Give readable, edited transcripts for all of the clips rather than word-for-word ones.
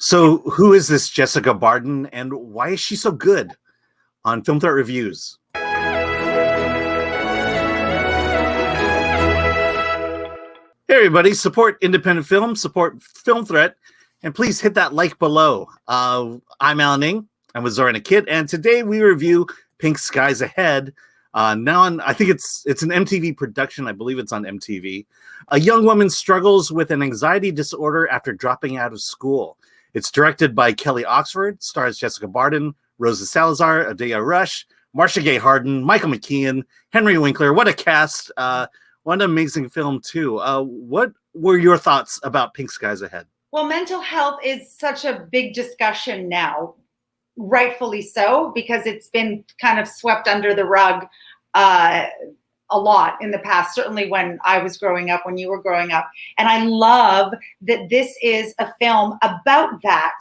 So who is this Jessica Barden, and why is she so good on Film Threat Reviews? Hey everybody, support independent film, support Film Threat, and please hit that like below. I'm Alan Ng, I'm with Zorianna Kit, and today we review Pink Skies Ahead. Now I think it's an MTV production. I believe it's on MTV. A young woman struggles with an anxiety disorder after dropping out of school. It's directed by Kelly Oxford, stars Jessica Barden, Rosa Salazar, Odeya, Marcia Harden, Michael McKean, Henry Winkler. What a cast. What an amazing film, too. What were your thoughts about Pink Skies Ahead? Well, mental health is such a big discussion now, rightfully so, because it's been kind of swept under the rug a lot in the past, certainly when I was growing up, when you were growing up. And I love that this is a film about that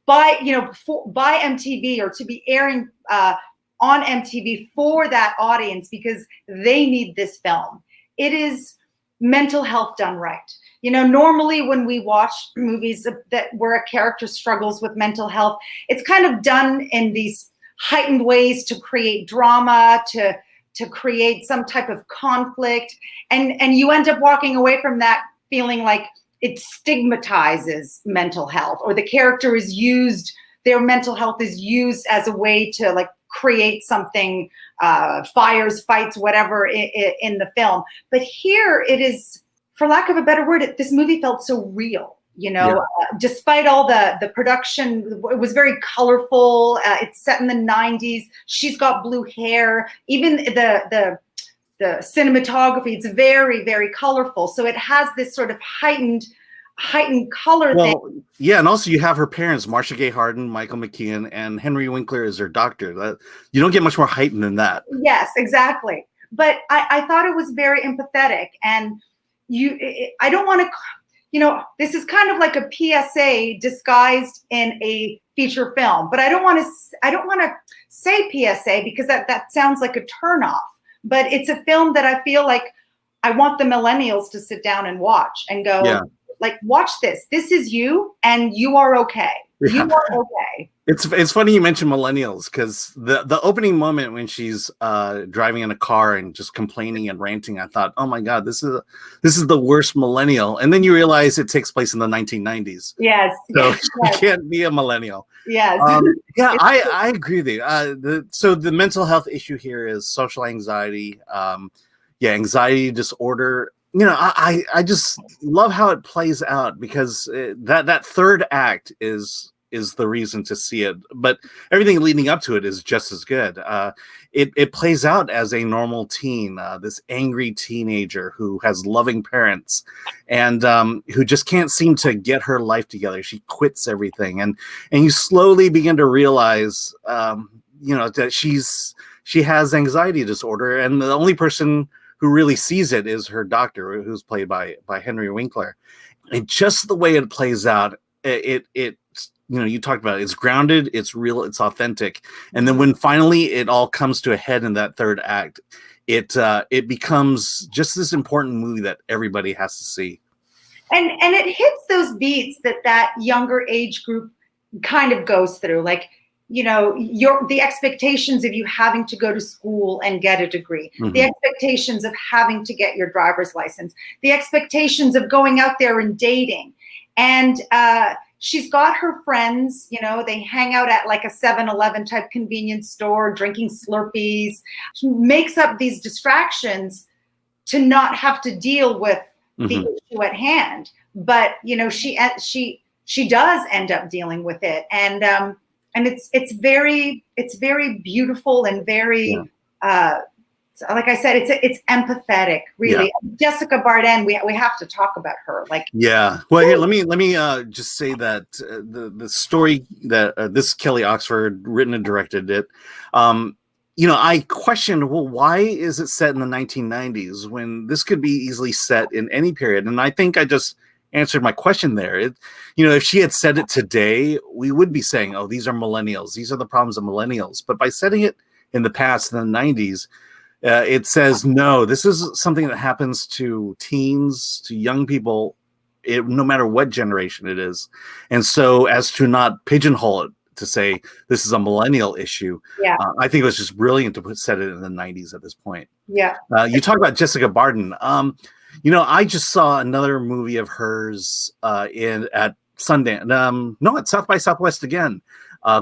by MTV, or to be airing on MTV for that audience, because they need this film. It is mental health done right. You know, normally when we watch movies where a character struggles with mental health, it's kind of done in these heightened ways to create drama, to create some type of conflict. And you end up walking away from that feeling like it stigmatizes mental health, or the character is used, their mental health is used as a way to like create something, fires, fights, whatever in the film. But here it is, for lack of a better word, this movie felt so real, you know, despite all the production. It was very colorful. It's set in the 90s. She's got blue hair. Even the cinematography, it's very, very colorful. So it has this sort of heightened color thing. Yeah, and also you have her parents, Marcia Harden, Michael McKean, and Henry Winkler is her doctor. You don't get much more heightened than that. Yes, exactly. But I thought it was very empathetic, and I don't want to, you know, this is kind of like a PSA disguised in a feature film, but I don't want to say PSA because that sounds like a turnoff. But it's a film that I feel like I want the millennials to sit down and watch and go, like, watch this. This is you, and you are okay. You are okay. It's funny you mentioned millennials, because the opening moment when she's driving in a car and just complaining and ranting, I thought, oh my God, this is the worst millennial. And then you realize it takes place in the 1990s. Yes. So you can't be a millennial. Yes. I agree with you. So the mental health issue here is social anxiety. Anxiety disorder. You know, I just love how it plays out, because that third act is the reason to see it, but everything leading up to it is just as good. It plays out as a normal teen, this angry teenager who has loving parents and who just can't seem to get her life together. She quits everything, and you slowly begin to realize, that she has anxiety disorder, and the only person who really sees it is her doctor, who's played by Henry Winkler. And just the way it plays out, you talked about it, it's grounded, it's real, it's authentic. And then when finally it all comes to a head in that third act, it becomes just this important movie that everybody has to see. And it hits those beats that younger age group kind of goes through, like, you know, the expectations of you having to go to school and get a degree, the expectations of having to get your driver's license, the expectations of going out there and dating. And she's got her friends, you know, they hang out at like a 7-Eleven type convenience store, drinking Slurpees. She makes up these distractions to not have to deal with the issue at hand. But, you know, she does end up dealing with it. And it's very beautiful and very, like I said, it's empathetic, really. Yeah. Jessica Barden, we have to talk about her. Like, well, here, let me just say that the story that this Kelly Oxford written and directed it. I questioned, well, why is it set in the 1990s when this could be easily set in any period? And I think I just answered my question there. If she had said it today, we would be saying, oh, these are millennials. These are the problems of millennials. But by setting it in the past, in the 90s, it says, no, this is something that happens to teens, to young people no matter what generation it is. And so as to not pigeonhole it to say this is a millennial issue, I think it was just brilliant to set it in the 90s at this point. Yeah. You talk about Jessica Barden. I just saw another movie of hers at Sundance. No, at South by Southwest again,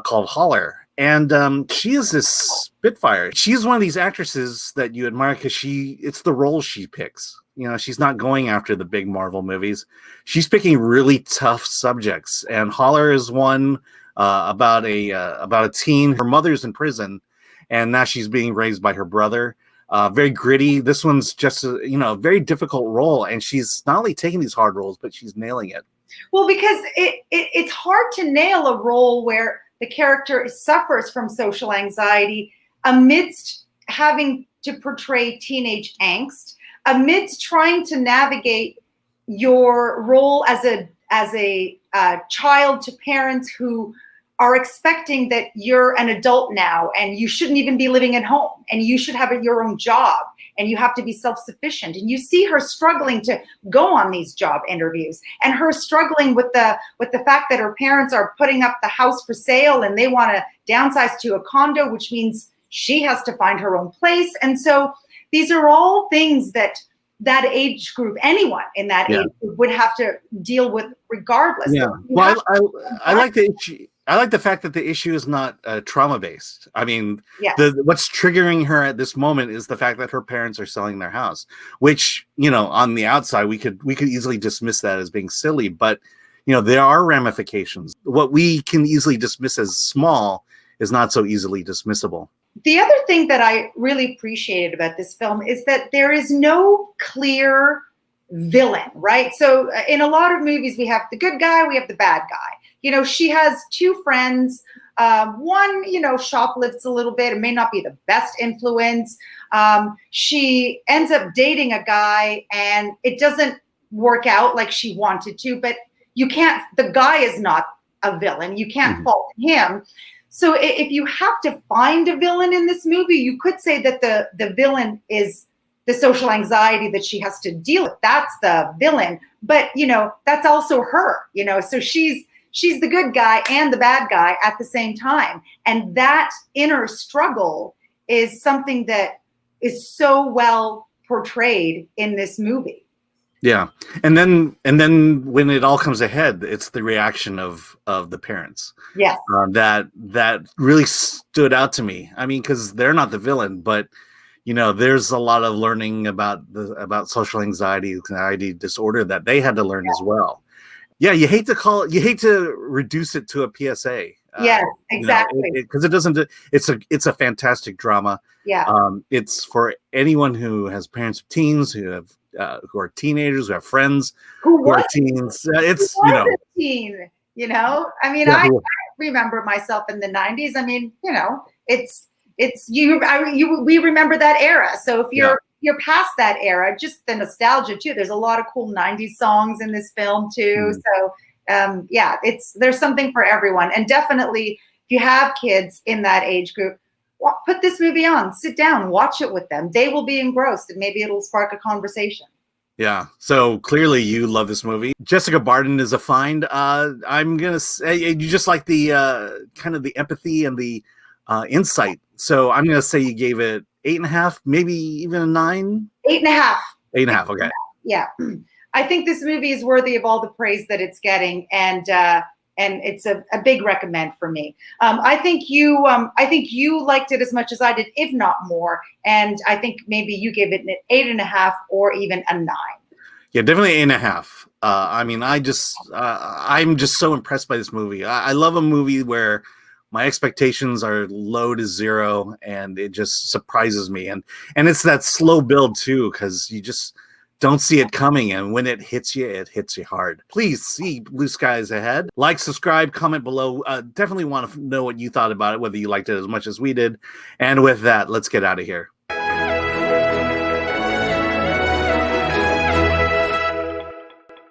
called Holler. And she is this spitfire. She's one of these actresses that you admire because it's the role she picks. She's not going after the big Marvel movies. She's picking really tough subjects. And Holler is one about a teen. Her mother's in prison, and now she's being raised by her brother. Very gritty. This one's just a very difficult role, and she's not only taking these hard roles, but she's nailing it. Well, because it's hard to nail a role where the character suffers from social anxiety amidst having to portray teenage angst, amidst trying to navigate your role as a child to parents who are expecting that you're an adult now and you shouldn't even be living at home and you should have your own job and you have to be self-sufficient. And you see her struggling to go on these job interviews and her struggling with the fact that her parents are putting up the house for sale and they want to downsize to a condo, which means she has to find her own place. And so these are all things that age group, anyone in that age group would have to deal with regardless. Yeah. Well, I like the issue. I like the fact that the issue is not trauma-based. I mean, what's triggering her at this moment is the fact that her parents are selling their house, which, on the outside, we could easily dismiss that as being silly, but, there are ramifications. What we can easily dismiss as small is not so easily dismissible. The other thing that I really appreciated about this film is that there is no clear villain, right? So in a lot of movies, we have the good guy, we have the bad guy. She has two friends. One, shoplifts a little bit. It may not be the best influence. She ends up dating a guy and it doesn't work out like she wanted to, but the guy is not a villain. You can't fault him. So if you have to find a villain in this movie, you could say that the villain is the social anxiety that she has to deal with. That's the villain. But, that's also her, so she's the good guy and the bad guy at the same time. And that inner struggle is something that is so well portrayed in this movie. Yeah. And then when it all comes ahead, it's the reaction of the parents. Yes. That really stood out to me. I mean, because they're not the villain, but there's a lot of learning about social anxiety disorder that they had to learn as well. Yeah, you hate to reduce it to a PSA. Yeah, exactly. Because it doesn't. It's a fantastic drama. Yeah. It's for anyone who has parents of teens, who are teenagers, who have friends who are teens. It's a teen. I mean, I remember myself in the 90s. I mean, it's you. We remember that era. So if you're past that era, just the nostalgia too. There's a lot of cool 90s songs in this film too. So there's something for everyone. And definitely if you have kids in that age group, put this movie on, sit down, watch it with them. They will be engrossed and maybe it'll spark a conversation. Yeah. So clearly you love this movie. Jessica Barden is a find. I'm going to say you just like the kind of the empathy and the insight. So I'm going to say you gave it 8.5, maybe even a 9. 8.5. 8.5. Okay. Yeah. I think this movie is worthy of all the praise that it's getting. And it's a big recommend for me. I think you liked it as much as I did, if not more. And I think maybe you gave it an 8.5 or even a 9. Yeah, definitely 8.5. I mean, I'm just so impressed by this movie. I love a movie where my expectations are low to zero and it just surprises me. And it's that slow build too, because you just don't see it coming. And when it hits you hard. Please see Blue Skies Ahead. Like, subscribe, comment below. Definitely want to know what you thought about it, whether you liked it as much as we did. And with that, let's get out of here.